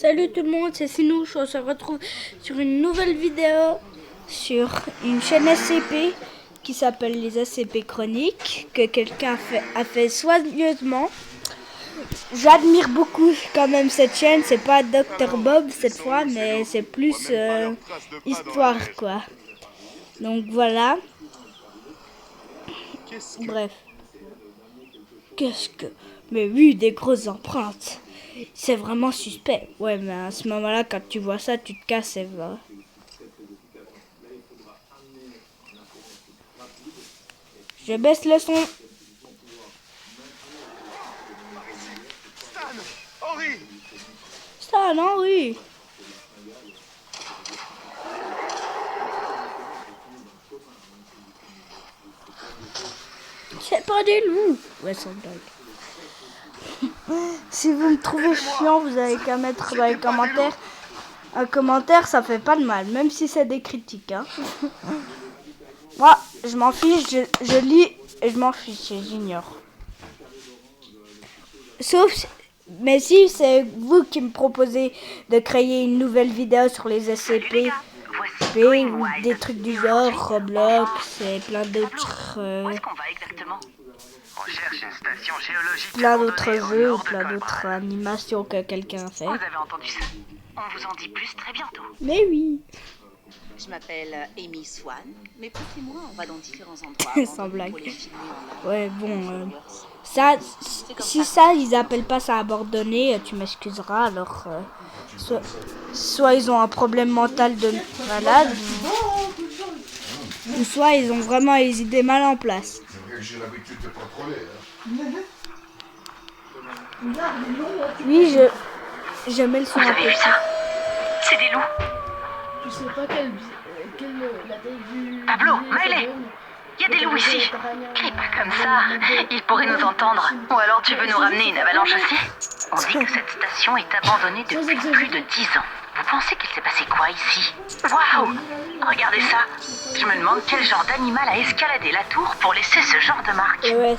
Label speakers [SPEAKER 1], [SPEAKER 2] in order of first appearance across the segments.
[SPEAKER 1] Salut tout le monde, c'est Sinouche. On se retrouve sur une nouvelle vidéo sur une chaîne SCP qui s'appelle les SCP Chroniques, que quelqu'un a fait soigneusement. J'admire beaucoup quand même cette chaîne. C'est pas Dr Bob cette fois, mais c'est plus histoire quoi. Donc voilà. Bref. Qu'est-ce que... Mais oui, des grosses empreintes. C'est vraiment suspect. Ouais, mais à ce moment-là, quand tu vois ça, tu te casses et va. Je baisse le son. Stan, Henry. C'est pas des loups. Ouais, sans blague. Si vous me trouvez chiant, vous avez qu'à mettre dans les commentaires. Un commentaire, ça fait pas de mal, même si c'est des critiques. Hein. Moi, je m'en fiche, je lis et je m'en fiche, j'ignore. Sauf, mais si c'est vous qui me proposez de créer une nouvelle vidéo sur les SCP, ou des trucs du genre, Roblox et plein d'autres...
[SPEAKER 2] Où est-ce qu'on va exactement ? On cherche une station géologique.
[SPEAKER 1] Plein d'autres jeux, plein d'autres animations que quelqu'un a fait.
[SPEAKER 2] Vous avez entendu ça ? On vous en dit plus très bientôt.
[SPEAKER 1] Mais oui.
[SPEAKER 3] Je m'appelle Amy Swan, mais Pete et moi, on va dans différents endroits.
[SPEAKER 1] Sans blague.
[SPEAKER 3] Pour les filmer en
[SPEAKER 1] Ouais, bon, ça, si ça, ils appellent pas ça abandonné, tu m'excuseras, alors, soit ils ont un problème mental de malade, ou soit ils ont vraiment les idées mal en place.
[SPEAKER 4] J'ai l'habitude de contrôler.
[SPEAKER 1] Oui, je mets le son
[SPEAKER 2] Vous
[SPEAKER 1] un
[SPEAKER 2] avez
[SPEAKER 1] peu.
[SPEAKER 2] vu ça ? C'est des loups.
[SPEAKER 5] Je sais pas quelle la taille du...
[SPEAKER 2] Pablo, Maëlé, il y a des loups ici. Crie pas comme ça, ils pourraient nous entendre. Ou alors tu veux nous ramener une avalanche aussi ? On dit que cette station est abandonnée depuis plus de 10 ans. Vous pensez qu'il s'est passé quoi ici ? Waouh ! Regardez ça. Je me demande quel genre d'animal a escaladé la tour pour laisser ce genre de marque.
[SPEAKER 1] Et ouais,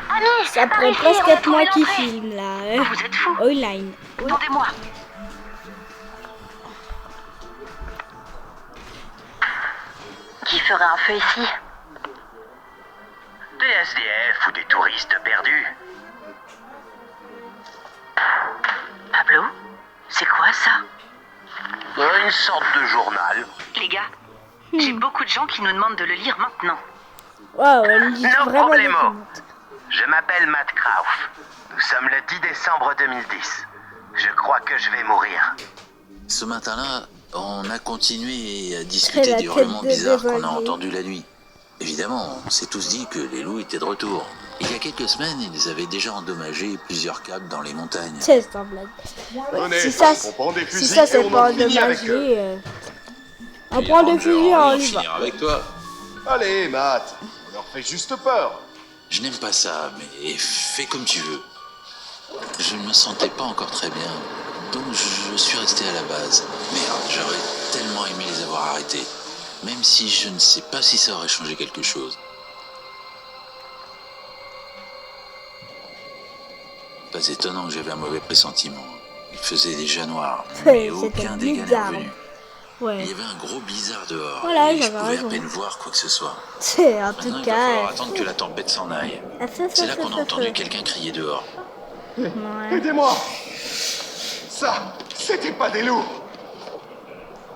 [SPEAKER 2] Amis,
[SPEAKER 1] ça pourrait presque être moi qui filme, là.
[SPEAKER 2] Vous êtes fous.
[SPEAKER 1] Online.
[SPEAKER 2] Attendez-moi. Qui ferait un feu ici ?
[SPEAKER 6] Des SDF ou des touristes perdus.
[SPEAKER 2] Pablo ? C'est quoi ça ?
[SPEAKER 6] Une sorte de journal.
[SPEAKER 2] Les gars, j'ai beaucoup de gens qui nous demandent de le lire maintenant.
[SPEAKER 1] Waouh, elle lit
[SPEAKER 6] No
[SPEAKER 1] vraiment des
[SPEAKER 6] problemo.
[SPEAKER 1] commentaires.
[SPEAKER 6] Je m'appelle Matt Krauf. Nous sommes le 10 décembre 2010. Je crois que je vais mourir.
[SPEAKER 7] Ce matin-là, on a continué à
[SPEAKER 1] C'est
[SPEAKER 7] discuter
[SPEAKER 1] la
[SPEAKER 7] des
[SPEAKER 1] tête
[SPEAKER 7] hurlements
[SPEAKER 1] de
[SPEAKER 7] bizarres qu'on a
[SPEAKER 1] Devonier.
[SPEAKER 7] entendus la nuit. Évidemment, on s'est tous dit que les loups étaient de retour. Il y a quelques semaines, ils avaient déjà endommagé plusieurs câbles dans les montagnes.
[SPEAKER 1] C'est sans blague. Ouais, si ça, c'est pas endommagé, un point de fusil, on y va.
[SPEAKER 7] avec toi.
[SPEAKER 4] Allez, Matt, on leur fait juste peur.
[SPEAKER 7] Je n'aime pas ça, mais fais comme tu veux. Je ne me sentais pas encore très bien, donc je suis resté à la base. Merde, j'aurais tellement aimé les avoir arrêtés, même si je ne sais pas si ça aurait changé quelque chose. Pas étonnant que j'avais un mauvais pressentiment. Il faisait déjà noir, mais
[SPEAKER 1] C'était
[SPEAKER 7] aucun dégât n'est
[SPEAKER 1] bizarre.
[SPEAKER 7] revenu.
[SPEAKER 1] Ouais,
[SPEAKER 7] Il y avait un gros blizzard dehors,
[SPEAKER 1] Voilà,
[SPEAKER 7] et je
[SPEAKER 1] j'avais
[SPEAKER 7] pouvais
[SPEAKER 1] raison.
[SPEAKER 7] à peine voir quoi que ce soit.
[SPEAKER 1] c'est en
[SPEAKER 7] Maintenant,
[SPEAKER 1] tout
[SPEAKER 7] il va falloir
[SPEAKER 1] cas...
[SPEAKER 7] attendre que la tempête s'en aille. C'est là qu'on a entendu quelqu'un crier dehors.
[SPEAKER 1] Ouais.
[SPEAKER 4] Aidez-moi. Ça, c'était pas des loups.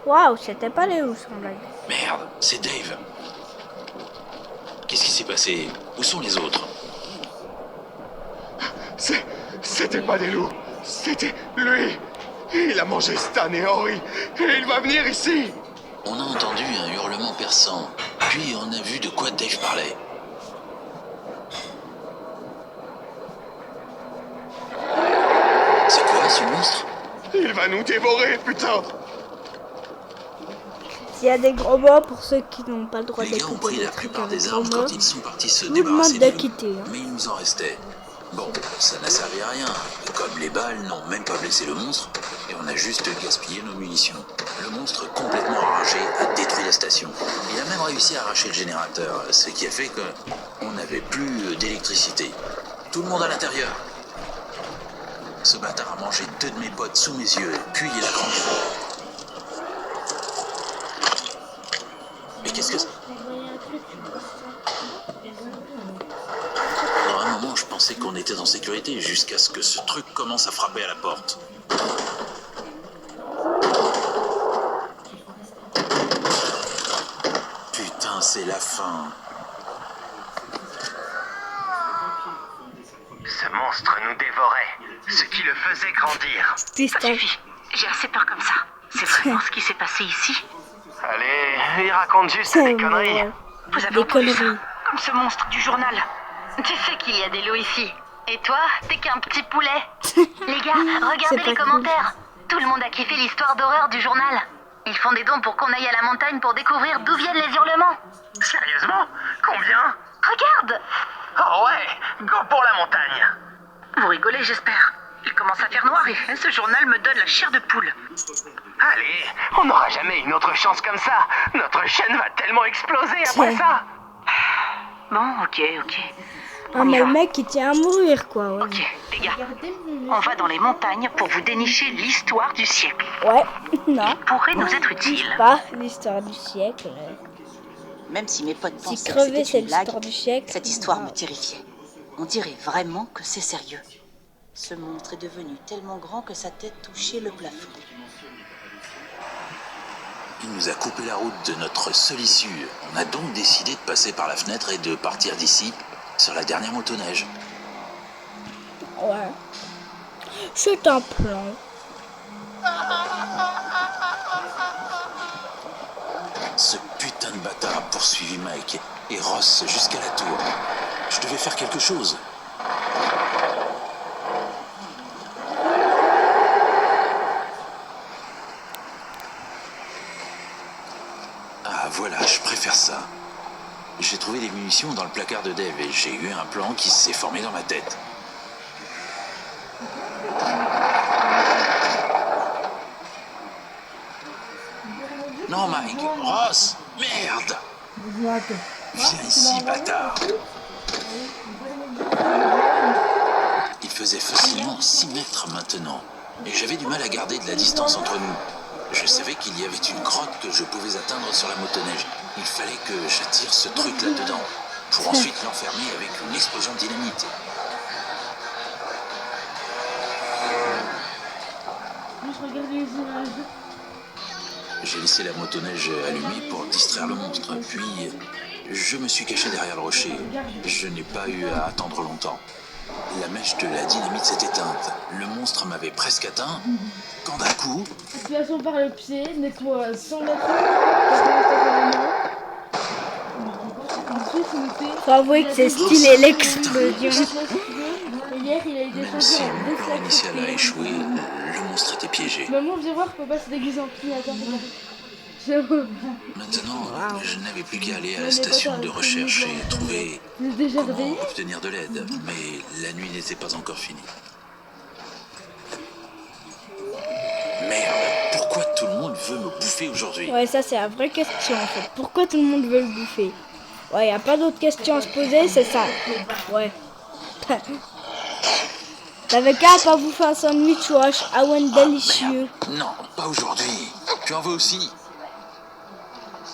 [SPEAKER 1] Waouh, c'était pas les loups, sans blague.
[SPEAKER 7] Merde, c'est Dave. Qu'est-ce qui s'est passé? Où sont les autres?
[SPEAKER 4] C'était pas des loups. C'était lui. Il a mangé Stan et Henry. Et il va venir ici.
[SPEAKER 7] On a entendu un hurlement perçant, puis on a vu de quoi Dave parlait. C'est quoi ce monstre?
[SPEAKER 4] Il va nous dévorer, putain.
[SPEAKER 1] S'il y a des gros mots, pour ceux qui n'ont pas le droit
[SPEAKER 7] Les gars ont
[SPEAKER 1] d'écouter
[SPEAKER 7] pris
[SPEAKER 1] des
[SPEAKER 7] la
[SPEAKER 1] trucs
[SPEAKER 7] plupart
[SPEAKER 1] avec
[SPEAKER 7] des
[SPEAKER 1] gros
[SPEAKER 7] armes
[SPEAKER 1] mots,
[SPEAKER 7] quand ils sont partis se
[SPEAKER 1] je vous
[SPEAKER 7] débarrasser
[SPEAKER 1] demande de
[SPEAKER 7] de
[SPEAKER 1] quitter.
[SPEAKER 7] nous. Mais il nous en restait. Bon, ça n'a servi à rien. Comme les balles n'ont même pas blessé le monstre, et on a juste gaspillé nos munitions. Le monstre, complètement enragé, a détruit la station. Il a même réussi à arracher le générateur, ce qui a fait qu'on n'avait plus d'électricité. Tout le monde à l'intérieur. Ce bâtard a mangé 2 de mes potes sous mes yeux, puis il a grandi. Mais qu'est-ce que c'est? Pendant un moment, je pensais qu'on était en sécurité, jusqu'à ce que ce truc commence à frapper à la porte. Putain, c'est la fin.
[SPEAKER 6] Ce monstre nous dévorait, ce qui le faisait grandir.
[SPEAKER 2] Ça
[SPEAKER 1] Putain.
[SPEAKER 2] suffit. J'ai assez peur comme ça. C'est vraiment ce qui s'est passé ici.
[SPEAKER 6] Allez, il raconte juste
[SPEAKER 1] C'est
[SPEAKER 6] des conneries.
[SPEAKER 2] Vous avez
[SPEAKER 1] Des
[SPEAKER 2] entendu ça?
[SPEAKER 1] conneries.
[SPEAKER 2] Comme ce monstre du journal. Tu sais qu'il y a des loups ici. Et toi, t'es qu'un petit poulet. Les gars,
[SPEAKER 1] C'est
[SPEAKER 2] regardez
[SPEAKER 1] pas
[SPEAKER 2] les commentaires. Tout le monde a kiffé l'histoire d'horreur du journal. Ils font des dons pour qu'on aille à la montagne pour découvrir d'où viennent les hurlements.
[SPEAKER 6] Sérieusement? Combien?
[SPEAKER 2] Regarde!
[SPEAKER 6] Oh ouais, go pour la montagne.
[SPEAKER 2] Vous rigolez, j'espère. Il commence à faire noir et ce journal me donne la chair de poule.
[SPEAKER 6] Allez, on n'aura jamais une autre chance comme ça. Notre chaîne va tellement exploser après
[SPEAKER 1] Tiens.
[SPEAKER 6] ça.
[SPEAKER 2] Bon, ok.
[SPEAKER 1] Ah,
[SPEAKER 2] On y
[SPEAKER 1] mais
[SPEAKER 2] va.
[SPEAKER 1] le mec, il tient à mourir, quoi. Ouais.
[SPEAKER 2] Ok, les gars, on va dans les montagnes pour vous dénicher l'histoire du siècle.
[SPEAKER 1] Ouais, non.
[SPEAKER 2] Pourrait nous être utile.
[SPEAKER 1] Pas l'histoire du siècle.
[SPEAKER 3] Même si mes potes
[SPEAKER 1] Si
[SPEAKER 3] pensaient que
[SPEAKER 1] crever,
[SPEAKER 3] c'était
[SPEAKER 1] c'est
[SPEAKER 3] une blague,
[SPEAKER 1] l'histoire du siècle.
[SPEAKER 3] cette histoire me terrifiait. On dirait vraiment que c'est sérieux. Ce monstre est devenu tellement grand que sa tête touchait le plafond.
[SPEAKER 7] Il nous a coupé la route de notre seule issue. On a donc décidé de passer par la fenêtre et de partir d'ici sur la dernière motoneige.
[SPEAKER 1] Ouais. C'est un plan.
[SPEAKER 7] Ce putain de bâtard a poursuivi Mike et Ross jusqu'à la tour. Je devais faire quelque chose. Ah voilà, je préfère ça. J'ai trouvé des munitions dans le placard de Dave et j'ai eu un plan qui s'est formé dans ma tête. Non Mike, Ross, merde! Viens ici, bâtard! Il faisait facilement 6 mètres maintenant, et j'avais du mal à garder de la distance entre nous. Je savais qu'il y avait une grotte que je pouvais atteindre sur la motoneige. Il fallait que j'attire ce truc là-dedans, pour ensuite l'enfermer avec une explosion de dynamite.
[SPEAKER 5] Juste regarder les images.
[SPEAKER 7] J'ai laissé la motoneige allumée pour distraire le monstre, puis je me suis caché derrière le rocher. Je n'ai pas eu à attendre longtemps. La mèche de la dynamite s'est éteinte. Le monstre m'avait presque atteint, quand d'un coup...
[SPEAKER 5] Circulation par le pied, nettoie 100 mètres. Ensuite, c'est noté.
[SPEAKER 1] Faut avouer que c'est stylé l'explosion.
[SPEAKER 5] Et hier, il a été
[SPEAKER 7] Même
[SPEAKER 5] changé
[SPEAKER 7] si
[SPEAKER 5] en
[SPEAKER 7] mon plan initial a
[SPEAKER 5] dessin.
[SPEAKER 7] échoué, le monstre était piégé.
[SPEAKER 5] Maman, viens voir, papa se déguise en Pinator. J'avoue.
[SPEAKER 7] Maintenant, je n'avais plus qu'à aller à la station de recherche et trouver
[SPEAKER 5] Vous êtes déjà
[SPEAKER 7] comment
[SPEAKER 5] réveillé?
[SPEAKER 7] obtenir de l'aide. Mais la nuit n'était pas encore finie. Merde, pourquoi tout le monde veut me bouffer aujourd'hui?
[SPEAKER 1] Ouais, ça, c'est la vraie question, en fait. Pourquoi tout le monde veut le bouffer? Ouais, y a pas d'autres questions à se poser, c'est ça. Ouais. T'avais qu'à pas bouffer un sandwich ou un Awen délicieux.
[SPEAKER 7] Non, pas aujourd'hui. Tu en veux aussi?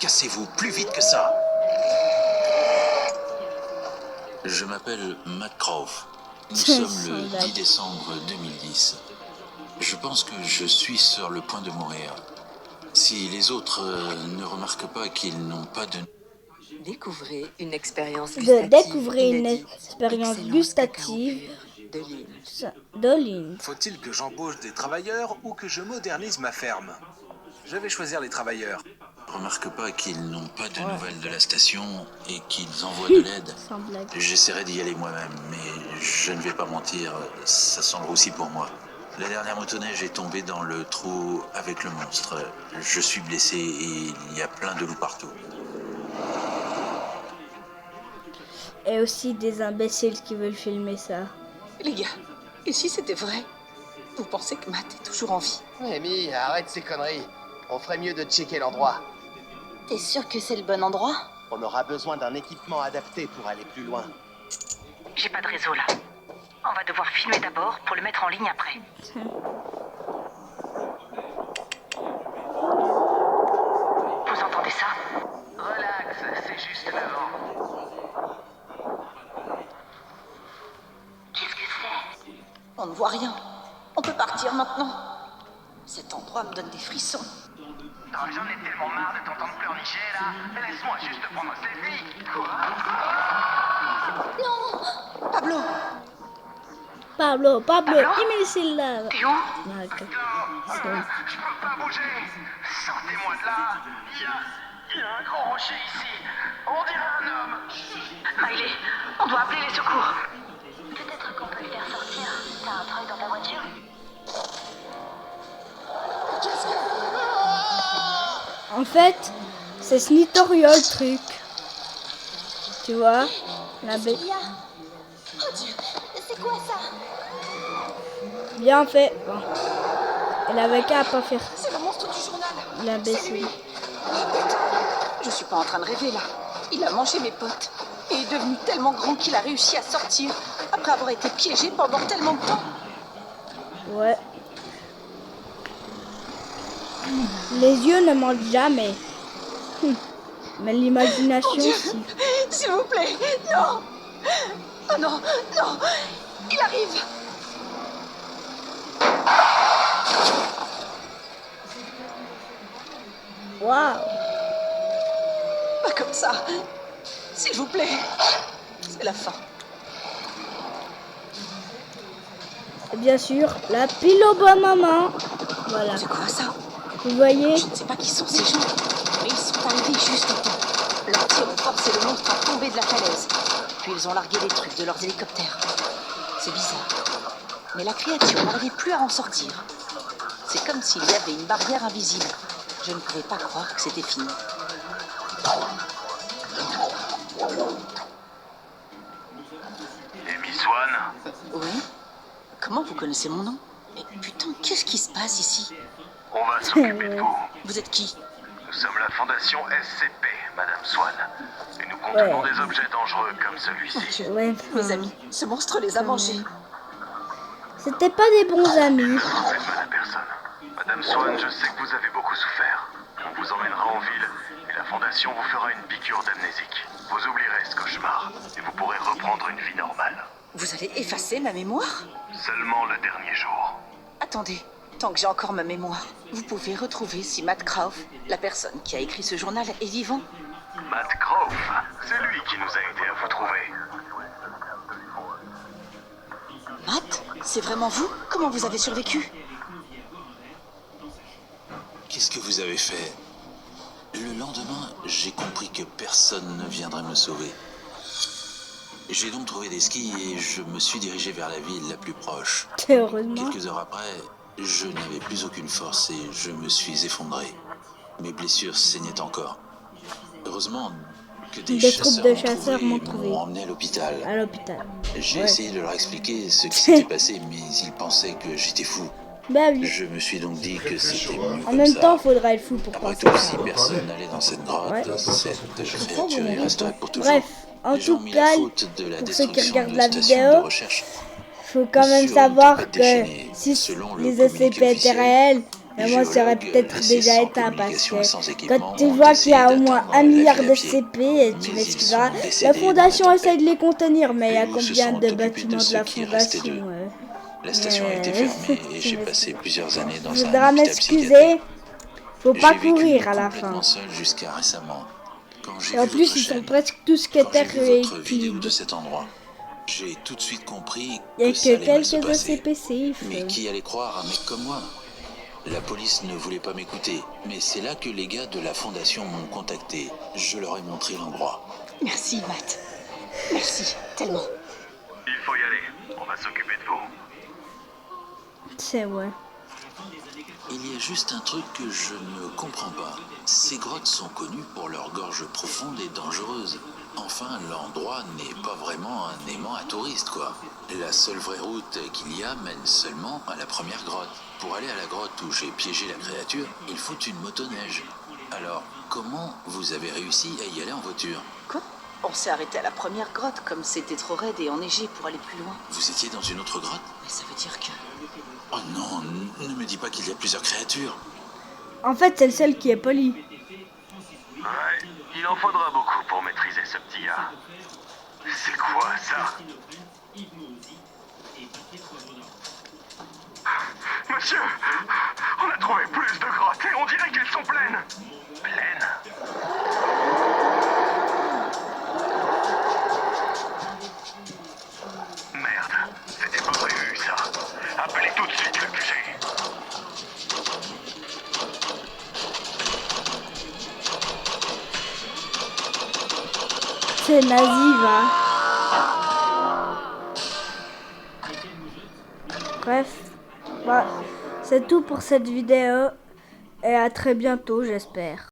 [SPEAKER 7] Cassez-vous plus vite que ça. Je m'appelle Matt Croft. Nous sommes le 10 décembre 2010. Je pense que je suis sur le point de mourir. Si les autres ne remarquent pas qu'ils n'ont pas de...
[SPEAKER 8] Découvrez une expérience
[SPEAKER 1] De
[SPEAKER 8] gustative
[SPEAKER 1] découvrir une
[SPEAKER 8] inédite.
[SPEAKER 1] expérience
[SPEAKER 8] Excellence
[SPEAKER 1] gustative
[SPEAKER 8] cacao de l'île.
[SPEAKER 1] d'Olin.
[SPEAKER 9] Faut-il que j'embauche des travailleurs ou que je modernise ma ferme? Je vais choisir les travailleurs.
[SPEAKER 7] Remarquent pas qu'ils n'ont pas de nouvelles de la station et qu'ils envoient de l'aide.
[SPEAKER 1] Sans blague.
[SPEAKER 7] J'essaierai d'y aller moi-même, mais je ne vais pas mentir, ça sent le roussi pour moi. La dernière motoneige est tombée dans le trou avec le monstre. Je suis blessé et il y a plein de loups partout.
[SPEAKER 1] Et aussi des imbéciles qui veulent filmer ça.
[SPEAKER 8] Les gars, et si c'était vrai? Vous pensez que Matt est toujours en vie?
[SPEAKER 10] Amy, arrête ces conneries. On ferait mieux de checker l'endroit.
[SPEAKER 3] T'es sûr que c'est le bon endroit?
[SPEAKER 10] On aura besoin d'un équipement adapté pour aller plus loin.
[SPEAKER 2] J'ai pas de réseau là. On va devoir filmer d'abord pour le mettre en ligne après. Vous entendez ça?
[SPEAKER 6] Relax, c'est juste le vent.
[SPEAKER 2] Qu'est-ce que c'est?
[SPEAKER 8] On ne voit rien. On peut partir maintenant. Cet endroit me donne des frissons.
[SPEAKER 6] Oh, j'en ai tellement marre de t'entendre pleurnicher là. Laisse-moi juste prendre un selfie. Quoi?
[SPEAKER 8] Pablo!
[SPEAKER 1] Pablo,
[SPEAKER 2] Pablo?
[SPEAKER 1] Imbécile.
[SPEAKER 2] T'es où?
[SPEAKER 1] Ok.
[SPEAKER 6] Je peux pas bouger. Sortez-moi de là. Il y a un grand rocher ici. On dirait un homme.
[SPEAKER 2] Miley, on doit appeler les secours.
[SPEAKER 11] Peut-être qu'on peut le faire sortir. T'as un treuil dans ta voiture?
[SPEAKER 1] En fait, c'est Snitorio le truc. Tu vois? La bête.
[SPEAKER 11] Oh Dieu, c'est quoi ça?
[SPEAKER 1] Bien fait. Bon. Elle avait qu'à pas faire
[SPEAKER 8] C'est le monstre du journal.
[SPEAKER 1] la baisse.
[SPEAKER 8] C'est lui. Oh putain, je suis pas en train de rêver là. Il a mangé mes potes et est devenu tellement grand qu'il a réussi à sortir après avoir été piégé pendant tellement de temps.
[SPEAKER 1] Ouais. Les yeux ne mentent jamais. Mais l'imagination,
[SPEAKER 8] Mon Dieu,
[SPEAKER 1] si.
[SPEAKER 8] s'il vous plaît, non. Oh non, non, il arrive.
[SPEAKER 1] Waouh.
[SPEAKER 8] Pas comme ça. S'il vous plaît. C'est la fin.
[SPEAKER 1] Et bien sûr, la pile au bon moment. Voilà.
[SPEAKER 8] C'est quoi ça?
[SPEAKER 1] Vous voyez?
[SPEAKER 8] Je ne sais pas qui sont ces gens, mais ils sont arrivés juste à temps. Leurs tirs ont forcé le monstre à tomber de la falaise. Puis ils ont largué des trucs de leurs hélicoptères. C'est bizarre. Mais la créature n'arrivait plus à en sortir. C'est comme s'il y avait une barrière invisible. Je ne pouvais pas croire que c'était fini.
[SPEAKER 6] Amy Swan,
[SPEAKER 8] Oui? Comment vous connaissez mon nom? Mais putain, qu'est-ce qui se passe ici?
[SPEAKER 6] on va s'occuper de vous.
[SPEAKER 8] Vous êtes qui?
[SPEAKER 6] Nous sommes la fondation SCP, Madame Swan. Et nous contenons des objets dangereux comme celui-ci.
[SPEAKER 1] Ouais.
[SPEAKER 8] Mes amis, ce monstre les a mangés.
[SPEAKER 1] C'était pas des bons amis.
[SPEAKER 6] Ne faites mal à personne. Madame Swan, je sais que vous avez beaucoup souffert. On vous emmènera en ville et la fondation vous fera une piqûre d'amnésique. Vous oublierez ce cauchemar et vous pourrez reprendre une vie normale.
[SPEAKER 8] Vous avez effacé ma mémoire?
[SPEAKER 6] Seulement le dernier jour.
[SPEAKER 8] Attendez, tant que j'ai encore ma mémoire, vous pouvez retrouver si Matt Krauff, la personne qui a écrit ce journal, est vivant?
[SPEAKER 6] Matt Krauff, c'est lui qui nous a aidés à vous trouver.
[SPEAKER 8] Matt? C'est vraiment vous? Comment vous avez survécu?
[SPEAKER 7] Qu'est-ce que vous avez fait? Le lendemain, j'ai compris que personne ne viendrait me sauver. J'ai donc trouvé des skis et je me suis dirigé vers la ville la plus proche.
[SPEAKER 1] Heureusement.
[SPEAKER 7] Quelques heures après, je n'avais plus aucune force et je me suis effondré. Mes blessures saignaient encore. Heureusement que des
[SPEAKER 1] troupes de chasseurs
[SPEAKER 7] chasseurs
[SPEAKER 1] m'ont trouvé.
[SPEAKER 7] m'ont emmené à l'hôpital.
[SPEAKER 1] À l'hôpital.
[SPEAKER 7] J'ai
[SPEAKER 1] Ouais.
[SPEAKER 7] essayé de leur expliquer ce qui s'était passé, mais ils pensaient que j'étais fou.
[SPEAKER 1] Bah oui.
[SPEAKER 7] Je me suis donc dit que c'était mieux
[SPEAKER 1] En
[SPEAKER 7] comme
[SPEAKER 1] même
[SPEAKER 7] ça.
[SPEAKER 1] temps, faudra être fou pour
[SPEAKER 7] Après
[SPEAKER 1] penser
[SPEAKER 7] tout,
[SPEAKER 1] ça.
[SPEAKER 7] si personne n'allait dans cette grotte,
[SPEAKER 1] Ouais.
[SPEAKER 7] cette créature y resterait pour toujours.
[SPEAKER 1] Bref, en
[SPEAKER 7] Les gens
[SPEAKER 1] tout
[SPEAKER 7] ont mis
[SPEAKER 1] cas,
[SPEAKER 7] la faute de la
[SPEAKER 1] pour ceux qui
[SPEAKER 7] destruction
[SPEAKER 1] regardent
[SPEAKER 7] de
[SPEAKER 1] la
[SPEAKER 7] stations
[SPEAKER 1] vidéo,
[SPEAKER 7] de recherche
[SPEAKER 1] faut quand même
[SPEAKER 7] sur une
[SPEAKER 1] savoir
[SPEAKER 7] tempête
[SPEAKER 1] que
[SPEAKER 7] déchaînée.
[SPEAKER 1] si
[SPEAKER 7] Selon le
[SPEAKER 1] les
[SPEAKER 7] communiqué
[SPEAKER 1] SCP étaient
[SPEAKER 7] officiel,
[SPEAKER 1] réels, mais moi ça aurait
[SPEAKER 7] géologues
[SPEAKER 1] peut-être
[SPEAKER 7] laissés
[SPEAKER 1] déjà
[SPEAKER 7] sans
[SPEAKER 1] éteint parce
[SPEAKER 7] communication et sans
[SPEAKER 1] que
[SPEAKER 7] équipement
[SPEAKER 1] quand tu
[SPEAKER 7] ont
[SPEAKER 1] vois qu'il y a
[SPEAKER 7] essayé
[SPEAKER 1] au moins
[SPEAKER 7] d'atteindre
[SPEAKER 1] 1
[SPEAKER 7] la
[SPEAKER 1] milliard
[SPEAKER 7] ville
[SPEAKER 1] de
[SPEAKER 7] à pied.
[SPEAKER 1] CP, tu
[SPEAKER 7] Mais
[SPEAKER 1] m'excuseras.
[SPEAKER 7] ils sont décédés
[SPEAKER 1] La
[SPEAKER 7] dans
[SPEAKER 1] fondation
[SPEAKER 7] la
[SPEAKER 1] essaye de les contenir, mais il y a
[SPEAKER 7] Et nous se
[SPEAKER 1] combien
[SPEAKER 7] sont
[SPEAKER 1] de
[SPEAKER 7] occupés
[SPEAKER 1] bâtiments
[SPEAKER 7] de
[SPEAKER 1] de la
[SPEAKER 7] ceux qui restaient
[SPEAKER 1] fondation
[SPEAKER 7] d'eux.
[SPEAKER 1] ouais.
[SPEAKER 7] La station a été fermée et j'ai passé plusieurs années dans un
[SPEAKER 1] Faudra
[SPEAKER 7] hôpital
[SPEAKER 1] m'excuser,
[SPEAKER 7] psychiatrique.
[SPEAKER 1] faut pas
[SPEAKER 7] J'ai vécu
[SPEAKER 1] courir à la
[SPEAKER 7] complètement
[SPEAKER 1] fin.
[SPEAKER 7] seul jusqu'à récemment. Quand j'ai
[SPEAKER 1] Et en
[SPEAKER 7] vu
[SPEAKER 1] plus,
[SPEAKER 7] votre
[SPEAKER 1] ils sont
[SPEAKER 7] chaîne,
[SPEAKER 1] presque tous
[SPEAKER 7] quand j'ai
[SPEAKER 1] qu'étaient
[SPEAKER 7] vu votre vidéo de
[SPEAKER 1] rééquilibrés.
[SPEAKER 7] cet endroit, j'ai tout de suite compris
[SPEAKER 1] Il y a
[SPEAKER 7] que ça
[SPEAKER 1] que
[SPEAKER 7] allait mal se
[SPEAKER 1] quelques
[SPEAKER 7] passer.
[SPEAKER 1] SCP safe.
[SPEAKER 7] Mais qui allait croire un mec comme moi? La police ne voulait pas m'écouter, mais c'est là que les gars de la fondation m'ont contacté. Je leur ai montré l'endroit.
[SPEAKER 8] Merci, Matt. Merci, tellement.
[SPEAKER 6] Il faut y aller. On va s'occuper de vous.
[SPEAKER 1] C'est ouais.
[SPEAKER 7] Il y a juste un truc que je ne comprends pas. Ces grottes sont connues pour leurs gorges profondes et dangereuses. Enfin, l'endroit n'est pas vraiment un aimant à touristes, quoi. La seule vraie route qu'il y a mène seulement à la première grotte. Pour aller à la grotte où j'ai piégé la créature, il faut une motoneige. Alors, comment vous avez réussi à y aller en voiture?
[SPEAKER 8] Quoi?
[SPEAKER 3] On s'est arrêté à la première grotte, comme c'était trop raide et enneigé pour aller plus loin.
[SPEAKER 7] Vous étiez dans une autre grotte?
[SPEAKER 3] Mais ça veut dire que...
[SPEAKER 7] Oh non, ne me dis pas qu'il y a plusieurs créatures.
[SPEAKER 1] En fait, c'est celle qui est polie.
[SPEAKER 6] Ouais, il en faudra beaucoup pour maîtriser ce petit gars. C'est quoi ça? Monsieur, on a trouvé plus de grottes et on dirait qu'elles sont pleines. Pleines? Merde, c'était pas prévu ça. Appelez tout de suite le QG.
[SPEAKER 1] C'est nazi, va. Bref, bah, c'est tout pour cette vidéo et à très bientôt, j'espère.